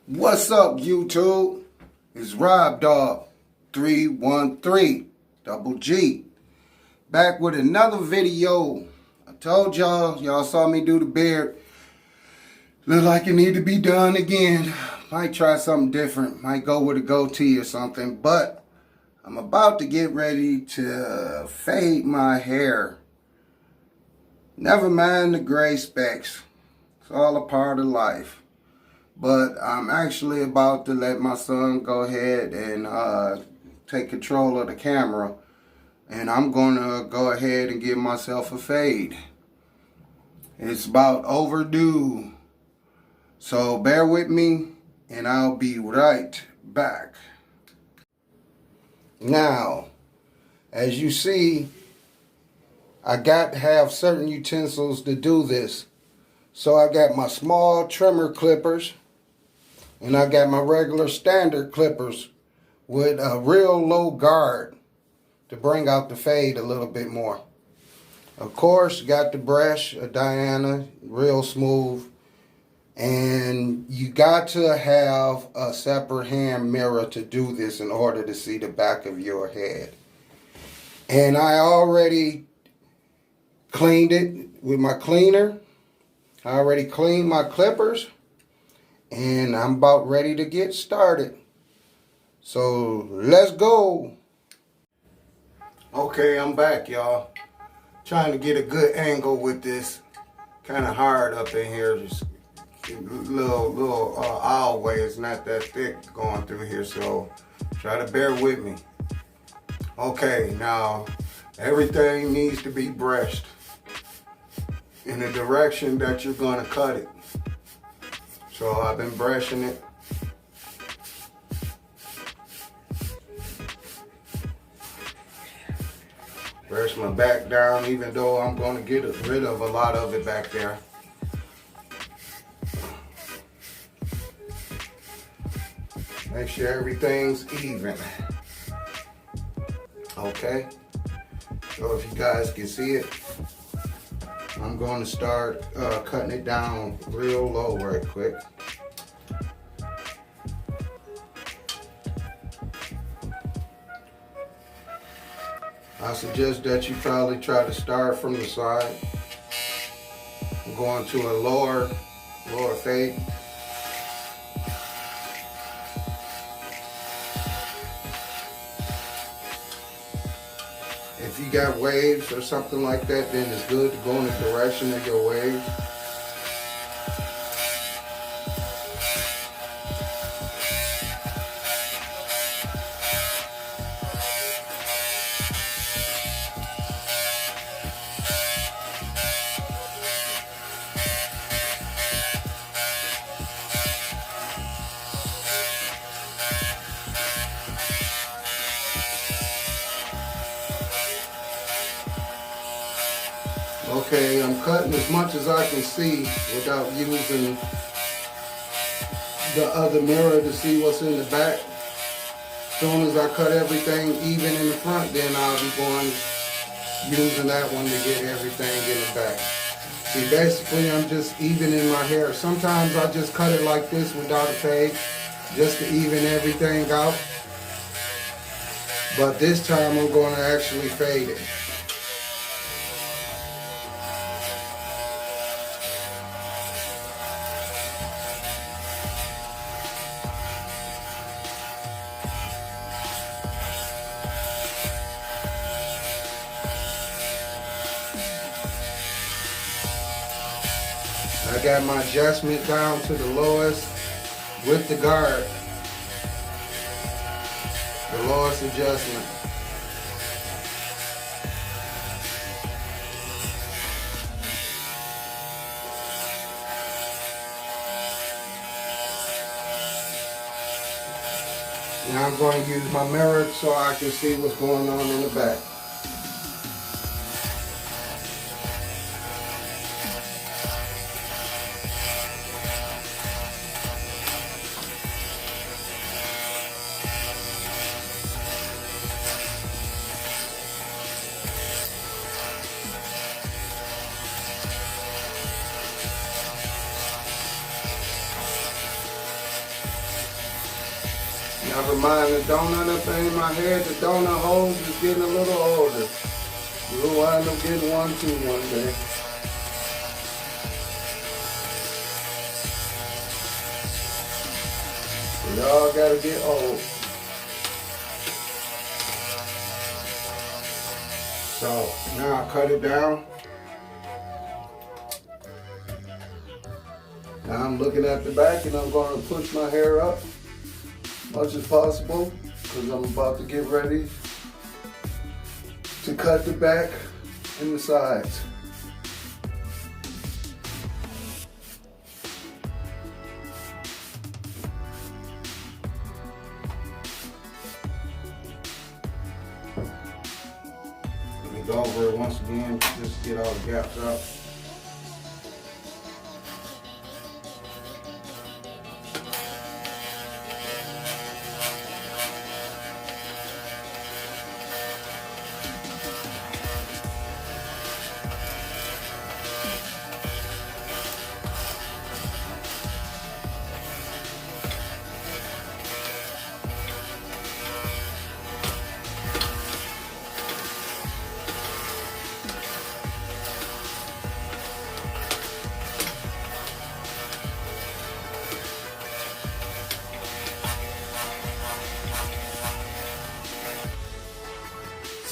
What's up, YouTube? It's Rob Dog 313 Double G back with another video. I told y'all saw me do the beard. Look like it need to be done again. Might try something different. Might go with a goatee or something. But I'm about to get ready to fade my hair. Never mind the gray specks. It's all a part of life. But I'm actually about to let my son go ahead and take control of the camera. And I'm going to go ahead and give myself a fade. It's about overdue. So bear with me and I'll be right back. Now, as you see, I got to have certain utensils to do this. So I got my small trimmer clippers. And I got my regular standard clippers with a real low guard to bring out the fade a little bit more. Of course, got the brush, a Diana, real smooth. And you got to have a separate hand mirror to do this in order to see the back of your head. And I already cleaned it with my cleaner. I already cleaned my clippers. And I'm about ready to get started. So let's go. Okay, I'm back, y'all. Trying to get a good angle with this. Kind of hard up in here. Just little aisleway. It's not that thick going through here. So try to bear with me. Okay, now everything needs to be brushed in the direction that you're going to cut it. So I've been brushing it. Brush my back down, even though I'm going to get rid of a lot of it back there. Make sure everything's even. Okay. So if you guys can see it, I'm going to start cutting it down real low right quick. I suggest that you probably try to start from the side. I'm going to a lower fade. If you got waves or something like that, then it's good to go in the direction of your waves. Okay, I'm cutting as much as I can see without using the other mirror to see what's in the back. As soon as I cut everything even in the front, then I'll be going using that one to get everything in the back. See, basically I'm just evening my hair. Sometimes I just cut it like this without a fade, just to even everything out. But this time I'm going to actually fade it. I got my adjustment down to the lowest with the guard. The lowest adjustment. Now I'm going to use my mirror so I can see what's going on in the back. Never mind the donut up in my head. The donut hole is getting a little older. We'll wind up getting one too one day. We all gotta get old. So now I cut it down. Now I'm looking at the back and I'm going to push my hair up as much as possible because I'm about to get ready to cut the back and the sides. Let me go over it once again just to get all the gaps out.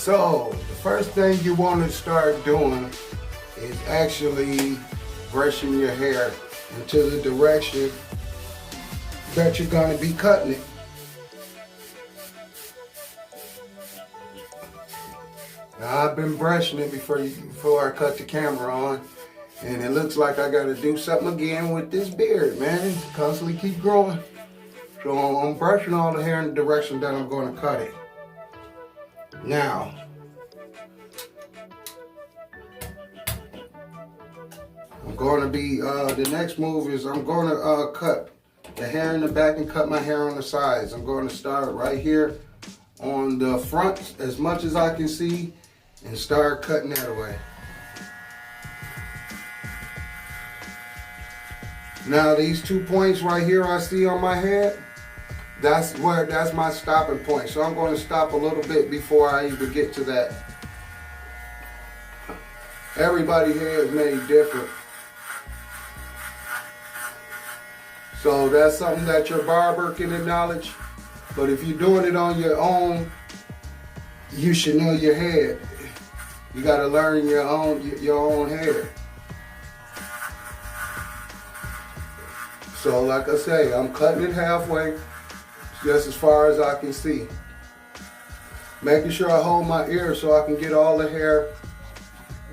So, the first thing you want to start doing is actually brushing your hair into the direction that you're going to be cutting it. Now, I've been brushing it before I cut the camera on, and it looks like I got to do something again with this beard, man. It constantly keep growing. So I'm brushing all the hair in the direction that I'm going to cut it. Now, I'm going to be, the next move is I'm going to cut the hair in the back and cut my hair on the sides. I'm going to start right here on the front as much as I can see and start cutting that away. Now these 2 points right here I see on my head, that's my stopping point. So I'm going to stop a little bit before I even get to that. Everybody's hair is made different. So that's something that your barber can acknowledge. But if you're doing it on your own, you should know your head. You got to learn your own hair. So like I say, I'm cutting it halfway, just as far as I can see. Making sure I hold my ear so I can get all the hair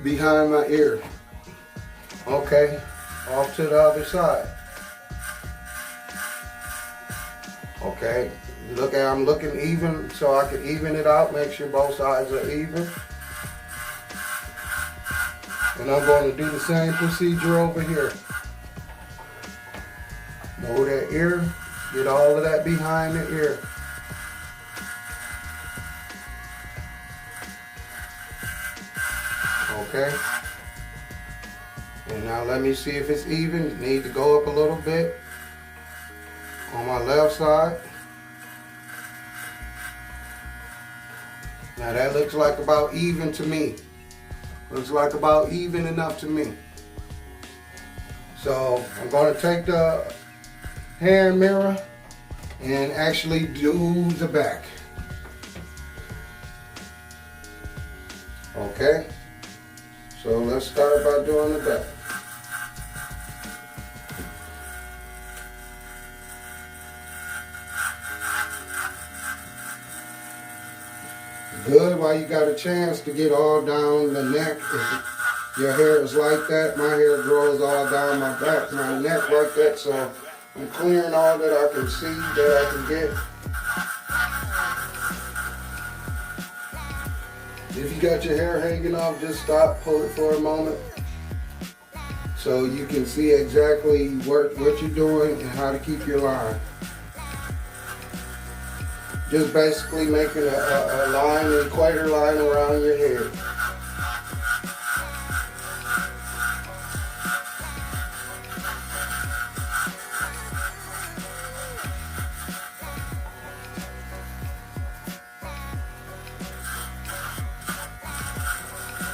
behind my ear. Okay, off to the other side. Okay, I'm looking even so I can even it out, make sure both sides are even. And I'm going to do the same procedure over here. Move that ear, get all of that behind the ear. Okay. And now let me see if it's even. You need to go up a little bit on my left side. Now that looks like about even to me. Looks like about even enough to me. So I'm going to take the hair mirror and actually do the back. Okay, so let's start by doing the back. Good while you got a chance to get all down the neck. If your hair is like that, my hair grows all down my back, my neck like that, so I'm clearing all that I can see, that I can get. If you got your hair hanging off, just stop, pull it for a moment so you can see exactly what you're doing and how to keep your line. Just basically making a line, an equator line around your head.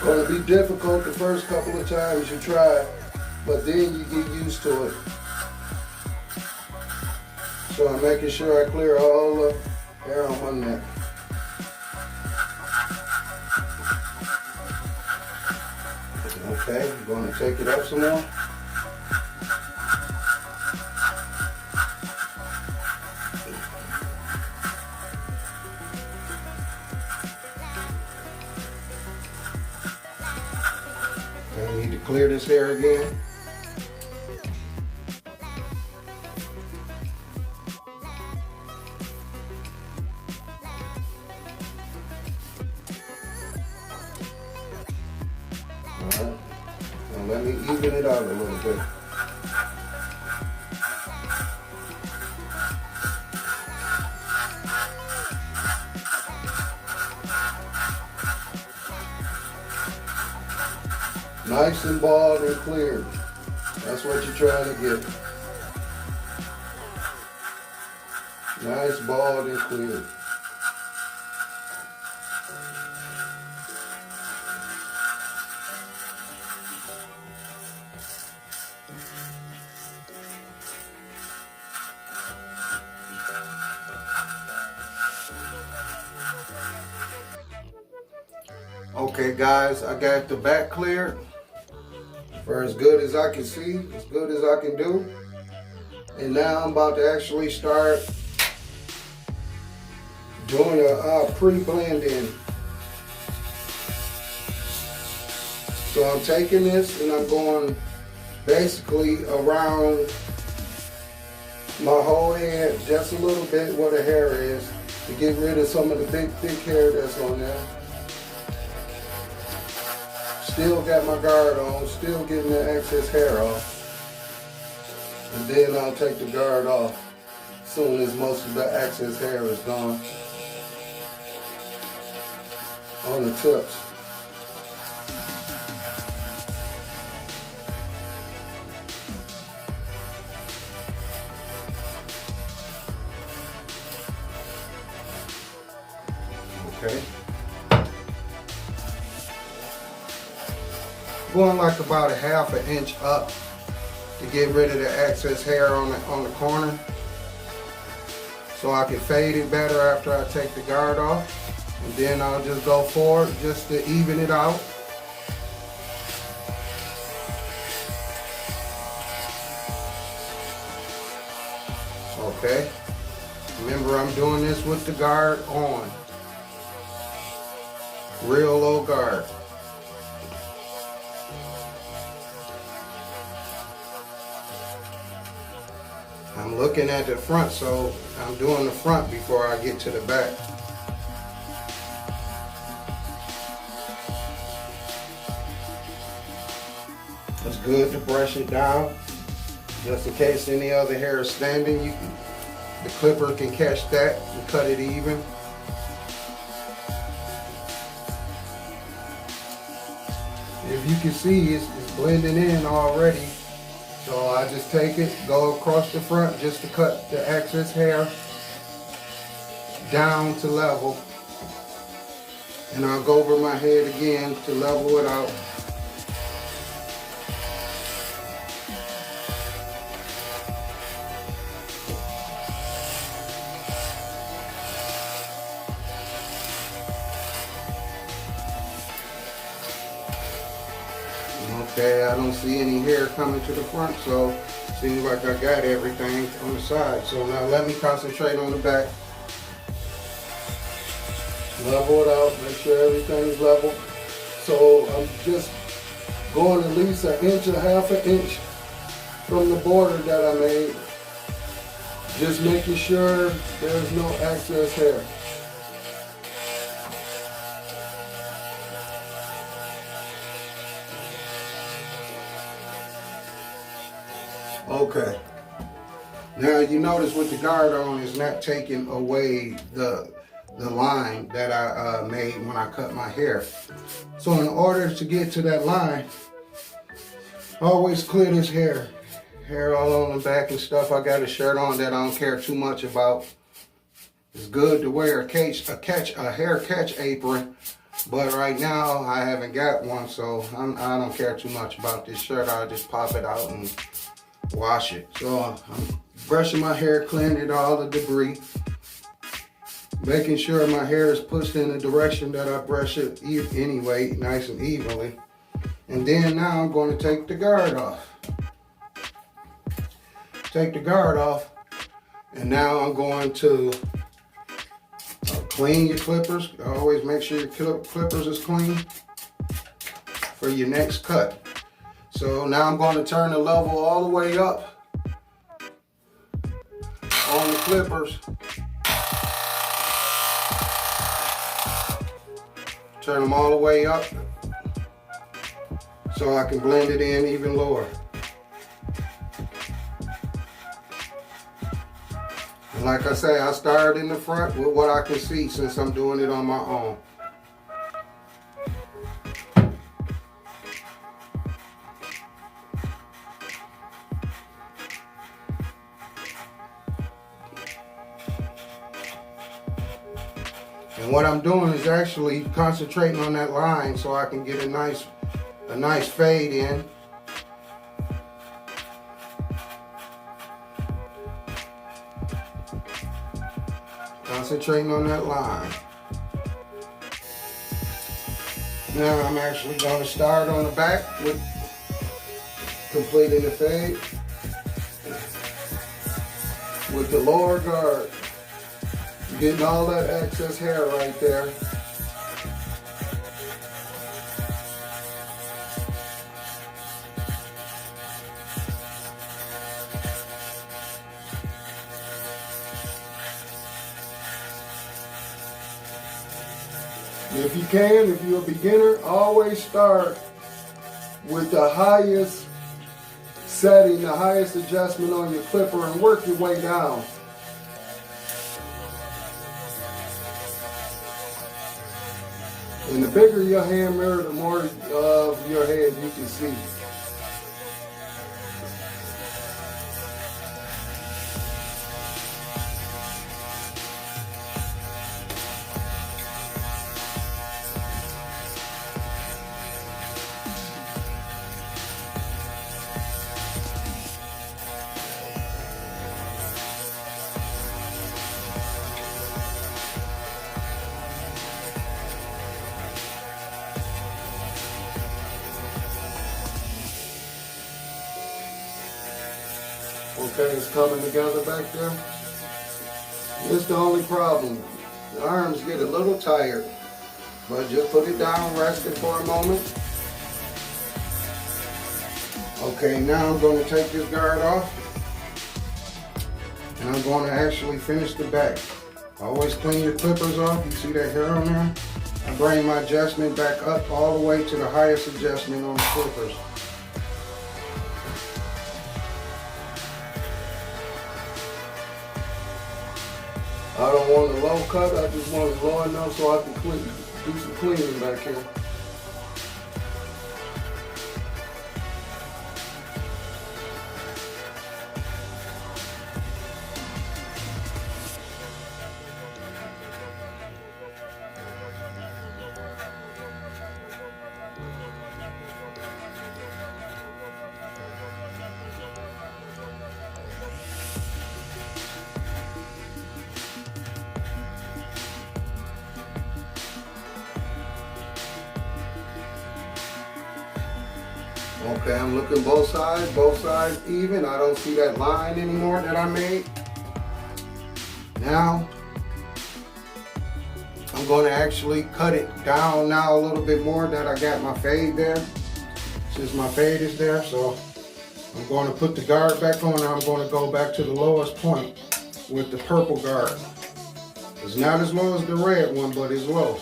Gonna be difficult the first couple of times you try, but then you get used to it. So I'm making sure I clear all the hair on my neck. Okay, I'm gonna take it up some more. I need to clear this hair again. Alright, now let me even it out a little bit. Nice and bald and clear. That's what you're trying to get. Nice, bald, and clear. Okay guys, I got the back cleared. For as good as I can see, as good as I can do. And now I'm about to actually start doing a pre-blending. So I'm taking this and I'm going basically around my whole head, just a little bit where the hair is, to get rid of some of the big thick hair that's on there. Still got my guard on, still getting the excess hair off. And then I'll take the guard off as soon as most of the excess hair is gone on the tips. Okay. Going like about a half an inch up to get rid of the excess hair on the corner, so I can fade it better after I take the guard off. And then I'll just go forward just to even it out. Okay. Remember, I'm doing this with the guard on. Real low guard. I'm looking at the front, so I'm doing the front before I get to the back. It's good to brush it down, just in case any other hair is standing. The clipper can catch that and cut it even. If you can see, it's blending in already. So I just take it, go across the front just to cut the excess hair down to level. And I'll go over my head again to level it out. Okay, I don't see any hair coming to the front, so it seems like I got everything on the side. So now let me concentrate on the back. Level it out, make sure everything's level. So I'm just going at least an inch or half an inch from the border that I made. Just making sure there's no excess hair. Okay. Now you notice with the guard on, it's not taking away the line that I made when I cut my hair. So in order to get to that line, always clear this hair all on the back and stuff. I got a shirt on that I don't care too much about. It's good to wear a hair catch apron But right now, I haven't got one, so I don't care too much about this shirt. I'll just pop it out and wash it. So I'm brushing my hair, cleaning all the debris, making sure my hair is pushed in the direction that I brush it anyway, nice and evenly. And then now I'm going to take the guard off. Take the guard off, and now I'm going to clean your clippers. Always make sure your clippers is clean for your next cut. So now I'm going to turn the level all the way up on the clippers. Turn them all the way up so I can blend it in even lower. And like I say, I started in the front with what I can see since I'm doing it on my own. And what I'm doing is actually concentrating on that line so I can get a nice fade in. Concentrating on that line. Now I'm actually going to start on the back with completing the fade with the lower guard. Getting all that excess hair right there. If you can, if you're a beginner, always start with the highest setting, the highest adjustment on your clipper, and work your way down. And the bigger your hand mirror, the more of your head you can see. Okay, it's coming together back there. That's the only problem. The arms get a little tired, but just put it down, rest it for a moment. Okay, now I'm going to take this guard off, and I'm going to actually finish the back. Always clean your clippers off. You see that hair on there? I bring my adjustment back up all the way to the highest adjustment on the clippers. I don't want a low cut, I just want it low enough so I can do some cleaning back here. Okay, I'm looking both sides even. I don't see that line anymore that I made. Now, I'm going to actually cut it down now a little bit more that I got my fade there. Since my fade is there, so I'm going to put the guard back on and I'm going to go back to the lowest point with the purple guard. It's not as low as the red one, but it's low.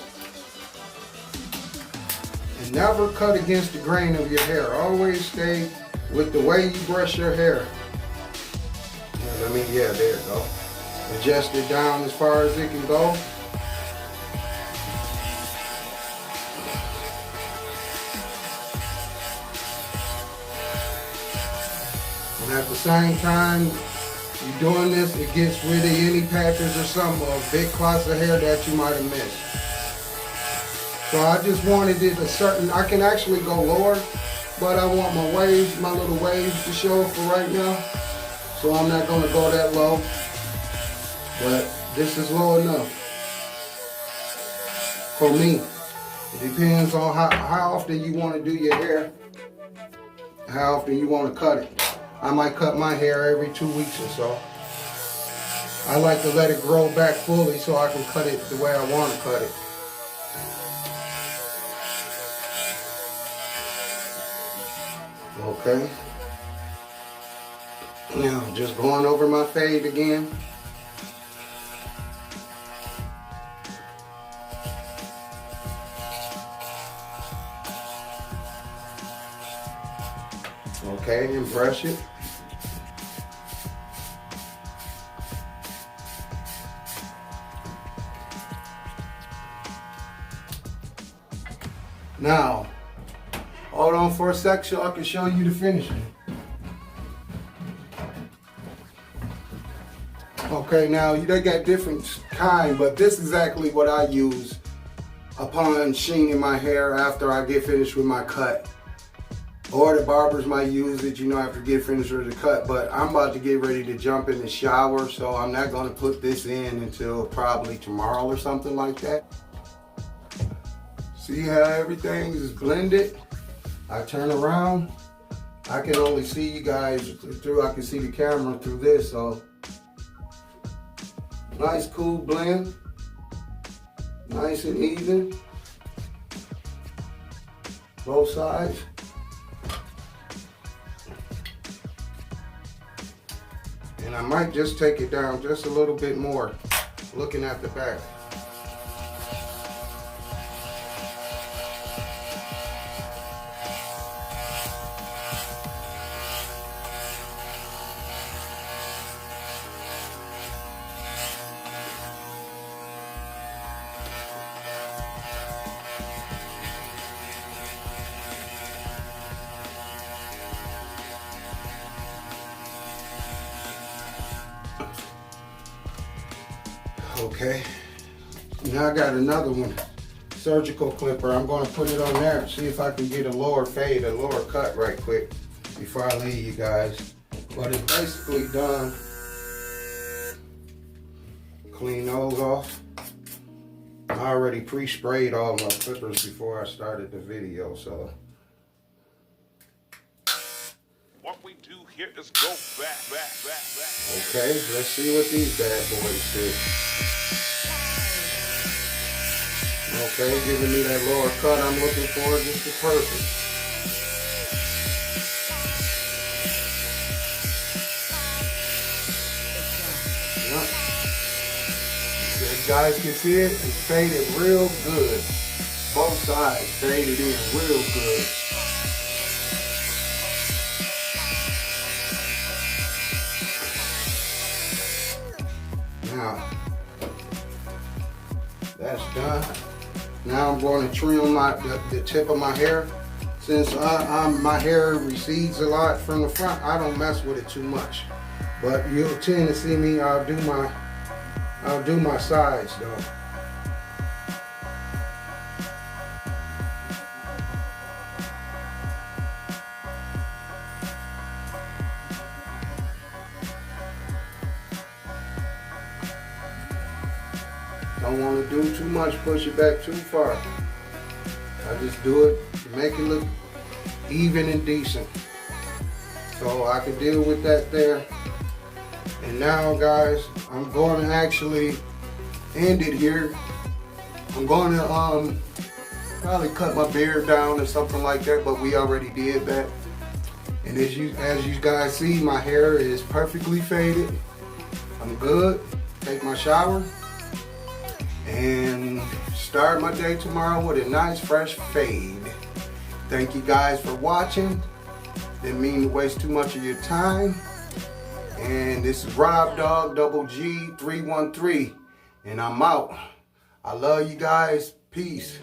And never cut against the grain of your hair. Always stay with the way you brush your hair. Yeah, there you go. Adjust it down as far as it can go. And at the same time you're doing this, it gets rid of any patches or something, or big clots of hair that you might have missed. So I just wanted it a certain, I can actually go lower, but I want my waves, my little waves to show for right now. So I'm not gonna go that low, but this is low enough for me. It depends on how often you want to do your hair, how often you want to cut it. I might cut my hair every 2 weeks or so. I like to let it grow back fully so I can cut it the way I want to cut it. Okay. Now, just going over my fade again. Okay, and brush it. Now, hold on for a sec so I can show you the finishing. Okay, now they got different kind, but this is exactly what I use upon sheening my hair after I get finished with my cut. Or the barbers might use it, you know, after get finished with the cut. But I'm about to get ready to jump in the shower, so I'm not gonna put this in until probably tomorrow or something like that. See how everything is blended? I turn around, I can only see you guys through, I can see the camera through this, so. Nice cool blend, nice and even, both sides. And I might just take it down just a little bit more, looking at the back. Okay, now I got another one, surgical clipper. I'm going to put it on there, see if I can get a lower fade, a lower cut right quick before I leave you guys. But it's basically done. Clean those off. I already pre-sprayed all my clippers before I started the video, so. What we do here is go back. Okay, let's see what these bad boys do. Okay, giving me that lower cut I'm looking for, just the perfect. Yep. You guys can see it, it's faded real good. Both sides faded in real good. Now, that's done. Now I'm going to trim the tip of my hair. Since my hair recedes a lot from the front, I don't mess with it too much. But you'll tend to see me, I'll do my sides though. Don't want to do too much, push it back too far. I just do it to make it look even and decent. So I can deal with that there. And now guys, I'm going to actually end it here. I'm going to probably cut my beard down or something like that, but we already did that. And as you guys see, my hair is perfectly faded. I'm good. Take my shower and start my day tomorrow with a nice fresh fade. Thank you guys for watching. Didn't mean to waste too much of your time. And this is Rob Dog Double G 313, and I'm out. I love you guys. Peace.